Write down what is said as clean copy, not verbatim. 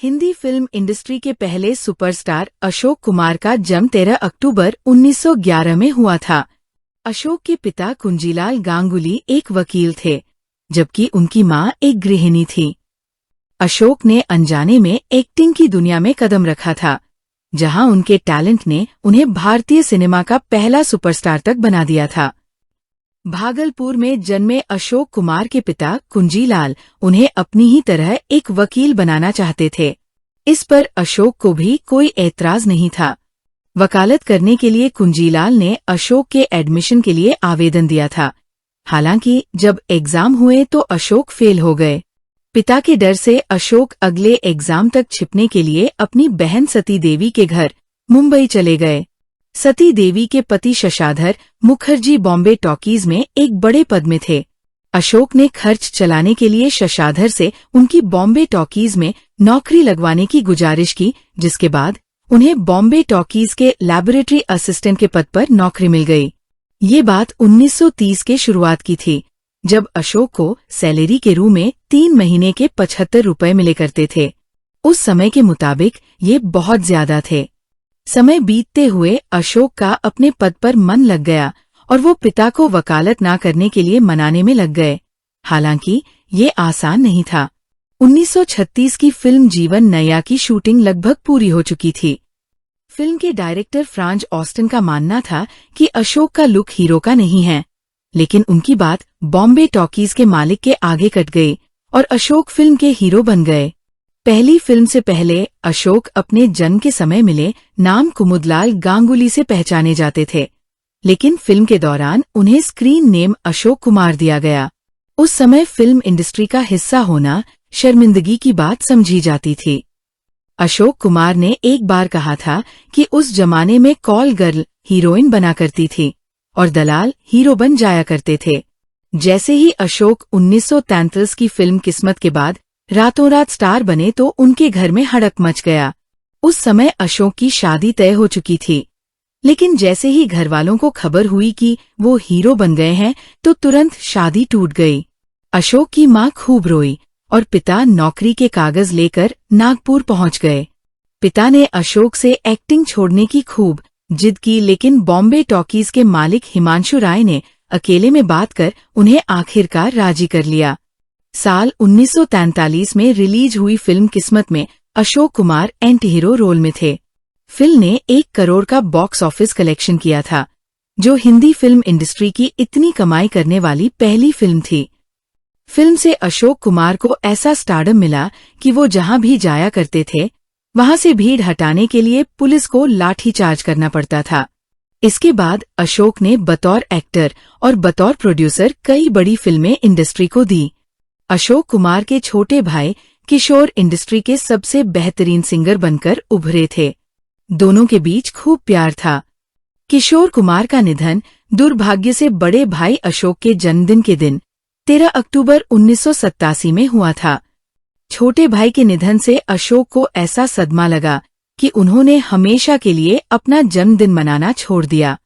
Hindi film industry के पहले superstar Ashok Kumar का जन्म 13 अक्टूबर 1911 में हुआ था। अशोक के पिता कुंजीलाल गांगुली एक वकील थे, जबकि उनकी मां एक गृहिणी थी। अशोक ने अनजाने में एक्टिंग की दुनिया में कदम रखा था, जहां उनके टैलेंट ने उन्हें भारतीय सिनेमा का पहला सुपरस्टार तक बना दिया था। भागलपुर में जन्मे अशोक कुमार के पिता कुंजीलाल उन्हें अपनी ही तरह एक वकील बनाना चाहते थे। इस पर अशोक को भी कोई ऐतराज नहीं था। वकालत करने के लिए कुंजीलाल ने अशोक के एडमिशन के लिए आवेदन दिया था। हालांकि जब एग्जाम हुए तो अशोक फेल हो गए। पिता के डर से अशोक अगले एग्जाम तक छिपने के लिए अपनी बहन सती देवी के घर मुंबई चले गए। सती देवी के पति शशाधर मुखर्जी बॉम्बे टॉकीज में एक बड़े पद में थे। अशोक ने खर्च चलाने के लिए शशाधर से उनकी बॉम्बे टॉकीज में नौकरी लगवाने की गुजारिश की, जिसके बाद उन्हें बॉम्बे टॉकीज के लैबोरेटरी असिस्टेंट के पद पर नौकरी मिल गई। ये बात 1930 के शुरुआत की थी, जब अशोक को सैलरी के रूप में 3 महीने के 75 रुपए मिले करते थे। उस समय के मुताबिक ये बहुत ज्यादा थे। समय बीतते हुए अशोक का अपने पद पर मन लग गया और वो पिता को वकालत ना करने के लिए मनाने में लग गए। हालांकि ये आसान नहीं था। 1936 की फिल्म जीवन नया की शूटिंग लगभग पूरी हो चुकी थी। फिल्म के डायरेक्टर फ्रांज ऑस्टिन का मानना था कि अशोक का लुक हीरो का नहीं है, लेकिन उनकी बात बॉम्बे टॉकीज के मालिक के आगे कट गई और अशोक फिल्म के हीरो बन गए। पहली फिल्म से पहले अशोक अपने जन्म के समय मिले नाम कुमुदलाल गांगुली से पहचाने जाते थे, लेकिन फिल्म के दौरान उन्हें स्क्रीन नेम अशोक कुमार दिया गया। उस समय फिल्म इंडस्ट्री का हिस्सा होना शर्मिंदगी की बात समझी जाती थी। अशोक कुमार ने एक बार कहा था कि उस जमाने में कॉल गर्ल हीरोइन बना करती थी और दलाल हीरो बन जाया करते थे। जैसे ही अशोक 1933 की फिल्म किस्मत के बाद रातों रात स्टार बने तो उनके घर में हड़क मच गया। उस समय अशोक की शादी तय हो चुकी थी, लेकिन जैसे ही घरवालों को खबर हुई कि वो हीरो बन गए हैं तो तुरंत शादी टूट गई। अशोक की मां खूब रोई और पिता नौकरी के कागज लेकर नागपुर पहुंच गए। पिता ने अशोक से एक्टिंग छोड़ने की खूब जिद की, लेकिन बॉम्बे टॉकीज के मालिक हिमांशु राय ने अकेले में बात कर उन्हें आखिरकार राजी कर लिया। साल 1943 में रिलीज हुई फिल्म किस्मत में Ashok Kumar anti hero role में थे। फिल्म ने 1 करोड़ का बॉक्स ऑफिस कलेक्शन किया था, जो हिंदी फिल्म इंडस्ट्री की इतनी कमाई करने वाली पहली फिल्म थी। फिल्म से अशोक कुमार को ऐसा स्टारडम मिला कि वो जहां भी जाया करते थे, वहां से भीड़ हटाने के लिए पुलिस को लाठीचार्ज करना पड़ता था। इसके बाद अशोक ने बतौर एक्टर और बतौर प्रोड्यूसर कई बड़ी फिल्में इंडस्ट्री को दी। अशोक कुमार के छोटे भाई किशोर इंडस्ट्री के सबसे बेहतरीन सिंगर बनकर उभरे थे। दोनों के बीच खूब प्यार था। किशोर कुमार का निधन दुर्भाग्य से बड़े भाई अशोक के जन्मदिन के दिन 13 अक्टूबर 1987 में हुआ था। छोटे भाई के निधन से अशोक को ऐसा सदमा लगा कि उन्होंने हमेशा के लिए अपना जन्मदिन मनाना छोड़ दिया।